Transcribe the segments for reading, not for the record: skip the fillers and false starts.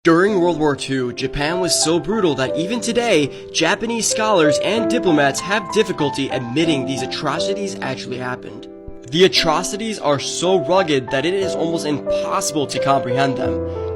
During World War II, Japan was so brutal that even today, Japanese scholars and diplomats have difficulty admitting these atrocities actually happened. The atrocities are so rugged that it is almost impossible to comprehend them.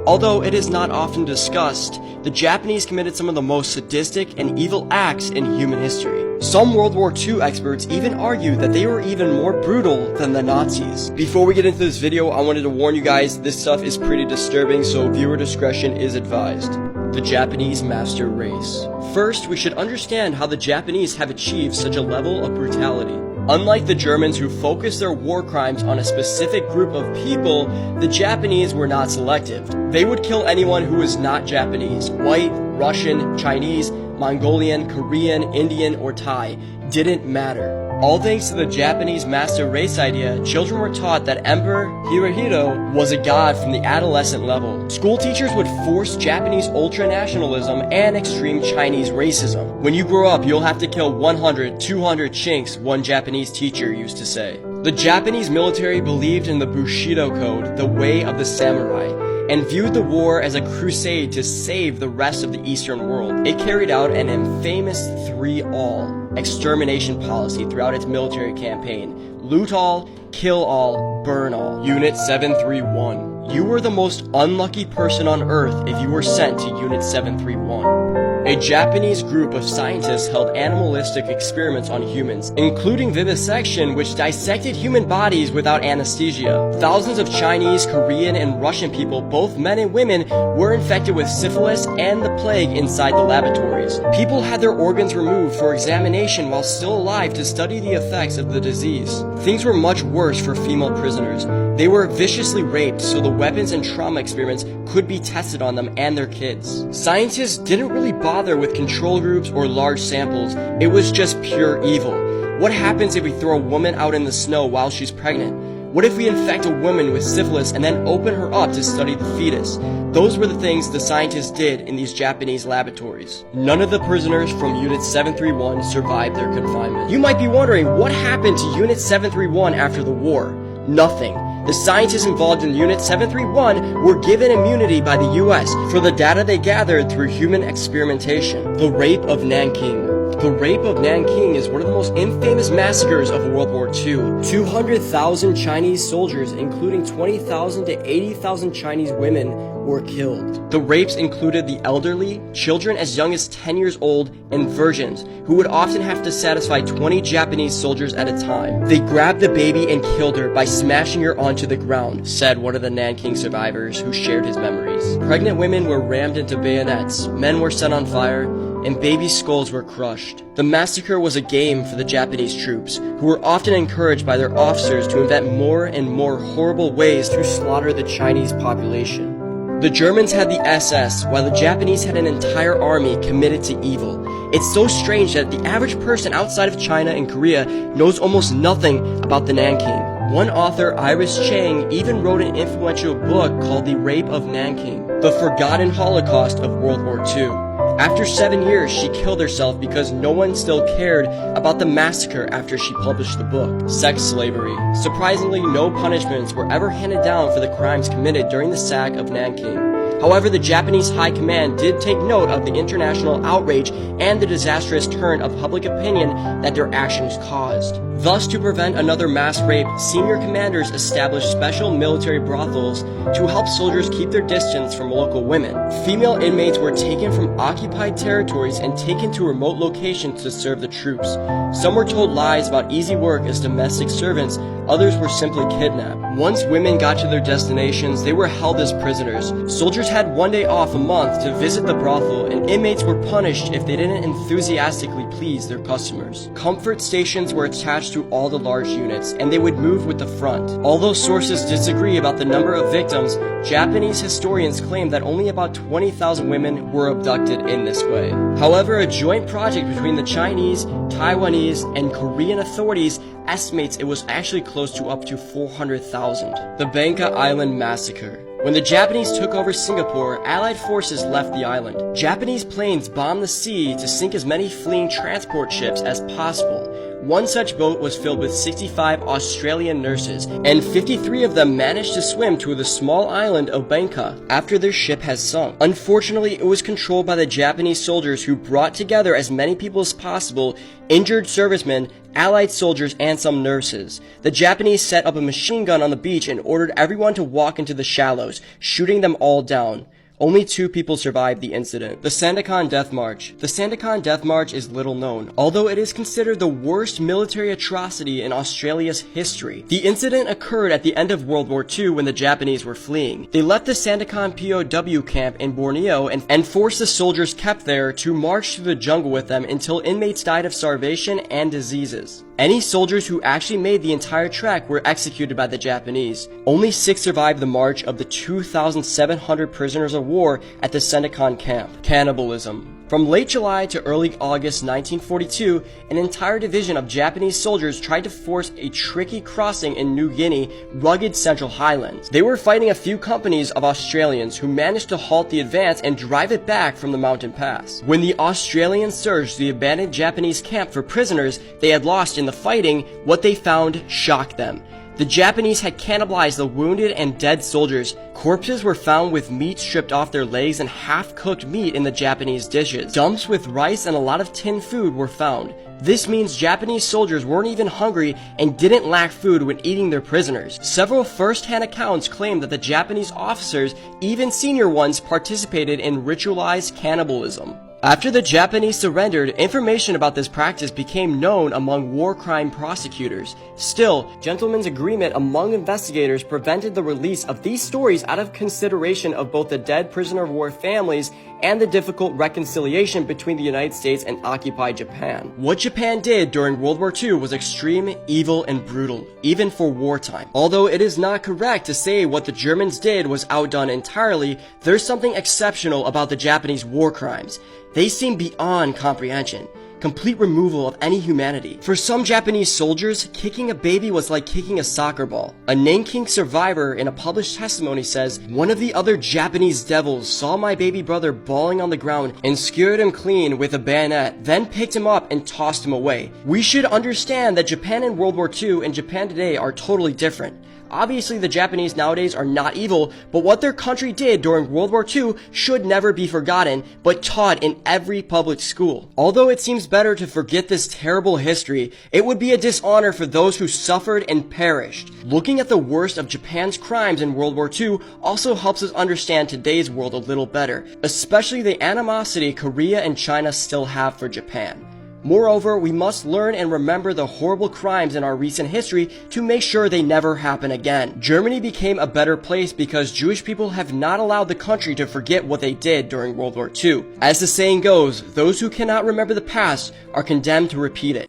Although it is not often discussed, the Japanese committed some of the most sadistic and evil acts in human history. Some World War II experts even argue that they were even more brutal than the Nazis. Before we get into this video, I wanted to warn you guys, this stuff is pretty disturbing, so viewer discretion is advised. The Japanese master race. First, we should understand how the Japanese have achieved such a level of brutality. Unlike the Germans who focused their war crimes on a specific group of people, the Japanese were not selective. They would kill anyone who was not Japanese. White, Russian, Chinese, Mongolian, Korean, Indian, or Thai. Didn't matter. All thanks to the Japanese master race idea, children were taught that Emperor Hirohito was a god from the adolescent level. School teachers would force Japanese ultra-nationalism and extreme Chinese racism. When you grow up, you'll have to kill 100, 200 chinks, one Japanese teacher used to say. The Japanese military believed in the Bushido Code, the way of the samurai, and viewed the war as a crusade to save the rest of the Eastern world. It carried out an infamous 3-all extermination policy throughout its military campaign. Loot all, kill all, burn all. Unit 731. You were the most unlucky person on Earth if you were sent to Unit 731. A Japanese group of scientists held animalistic experiments on humans, including vivisection, which dissected human bodies without anesthesia. Thousands of Chinese, Korean, and Russian people, both men and women, were infected with syphilis and the plague inside the laboratories. People had their organs removed for examination while still alive to study the effects of the disease. Things were much worse for female prisoners. They were viciously raped so the weapons and trauma experiments could be tested on them and their kids. Scientists didn't really bother with control groups or large samples. It was just pure evil. What happens if we throw a woman out in the snow while she's pregnant? What if we infect a woman with syphilis and then open her up to study the fetus? Those were the things the scientists did in these Japanese laboratories. None of the prisoners from Unit 731 survived their confinement. You might be wondering, what happened to Unit 731 after the war? Nothing. The scientists involved in Unit 731 were given immunity by the US for the data they gathered through human experimentation. The Rape of Nanking. The Rape of Nanking is one of the most infamous massacres of World War II. 200,000 Chinese soldiers, including 20,000 to 80,000 Chinese women, were killed. The rapes included the elderly, children as young as 10 years old, and virgins, who would often have to satisfy 20 Japanese soldiers at a time. They grabbed the baby and killed her by smashing her onto the ground, said one of the Nanking survivors who shared his memories. Pregnant women were rammed into bayonets, men were set on fire, and baby skulls were crushed. The massacre was a game for the Japanese troops, who were often encouraged by their officers to invent more and more horrible ways to slaughter the Chinese population. The Germans had the SS, while the Japanese had an entire army committed to evil. It's so strange that the average person outside of China and Korea knows almost nothing about the Nanking. One author, Iris Chang, even wrote an influential book called The Rape of Nanking, The Forgotten Holocaust of World War II. After 7 years, she killed herself because no one still cared about the massacre after she published the book. Sex slavery. Surprisingly, no punishments were ever handed down for the crimes committed during the sack of Nanking. However, the Japanese High Command did take note of the international outrage and the disastrous turn of public opinion that their actions caused. Thus, to prevent another mass rape, senior commanders established special military brothels to help soldiers keep their distance from local women. Female inmates were taken from occupied territories and taken to remote locations to serve the troops. Some were told lies about easy work as domestic servants, others were simply kidnapped. Once women got to their destinations, they were held as prisoners. Soldiers had 1 day off a month to visit the brothel, and inmates were punished if they didn't enthusiastically please their customers. Comfort stations were attached to all the large units, and they would move with the front. Although sources disagree about the number of victims, Japanese historians claim that only about 20,000 women were abducted in this way. However, a joint project between the Chinese, Taiwanese, and Korean authorities estimates it was actually close to up to 400,000. The Bangka Island Massacre. When the Japanese took over Singapore, Allied forces left the island. Japanese planes bombed the sea to sink as many fleeing transport ships as possible. One such boat was filled with 65 Australian nurses, and 53 of them managed to swim to the small island of Bangka after their ship has sunk. Unfortunately, it was controlled by the Japanese soldiers, who brought together as many people as possible, injured servicemen, Allied soldiers, and some nurses. The Japanese set up a machine gun on the beach and ordered everyone to walk into the shallows, shooting them all down. Only 2 people survived the incident. The Sandakan Death March. The Sandakan Death March is little known, although it is considered the worst military atrocity in Australia's history. The incident occurred at the end of World War II when the Japanese were fleeing. They left the Sandakan POW camp in Borneo and forced the soldiers kept there to march through the jungle with them until inmates died of starvation and diseases. Any soldiers who actually made the entire trek were executed by the Japanese. Only 6 survived the march of the 2,700 prisoners of war at the Sandakan camp. Cannibalism. From late July to early August 1942, an entire division of Japanese soldiers tried to force a tricky crossing in New Guinea, rugged Central Highlands. They were fighting a few companies of Australians who managed to halt the advance and drive it back from the mountain pass. When the Australians searched the abandoned Japanese camp for prisoners they had lost in the fighting, what they found shocked them. The Japanese had cannibalized the wounded and dead soldiers. Corpses were found with meat stripped off their legs and half-cooked meat in the Japanese dishes. Dumps with rice and a lot of tinned food were found. This means Japanese soldiers weren't even hungry and didn't lack food when eating their prisoners. Several first-hand accounts claim that the Japanese officers, even senior ones, participated in ritualized cannibalism. After the Japanese surrendered, information about this practice became known among war crime prosecutors. Still, gentlemen's agreement among investigators prevented the release of these stories out of consideration of both the dead prisoner of war families and the difficult reconciliation between the United States and occupied Japan. What Japan did during World War II was extreme, evil, and brutal, even for wartime. Although it is not correct to say what the Germans did was outdone entirely, there's something exceptional about the Japanese war crimes. They seem beyond comprehension. Complete removal of any humanity. For some Japanese soldiers, kicking a baby was like kicking a soccer ball. A Nanking survivor in a published testimony says, "One of the other Japanese devils saw my baby brother bawling on the ground and skewered him clean with a bayonet, then picked him up and tossed him away." We should understand that Japan in World War II and Japan today are totally different. Obviously, the Japanese nowadays are not evil, but what their country did during World War II should never be forgotten, but taught in every public school. Although it seems better to forget this terrible history, it would be a dishonor for those who suffered and perished. Looking at the worst of Japan's crimes in World War II also helps us understand today's world a little better, especially the animosity Korea and China still have for Japan. Moreover, we must learn and remember the horrible crimes in our recent history to make sure they never happen again. Germany became a better place because Jewish people have not allowed the country to forget what they did during World War II. As the saying goes, those who cannot remember the past are condemned to repeat it.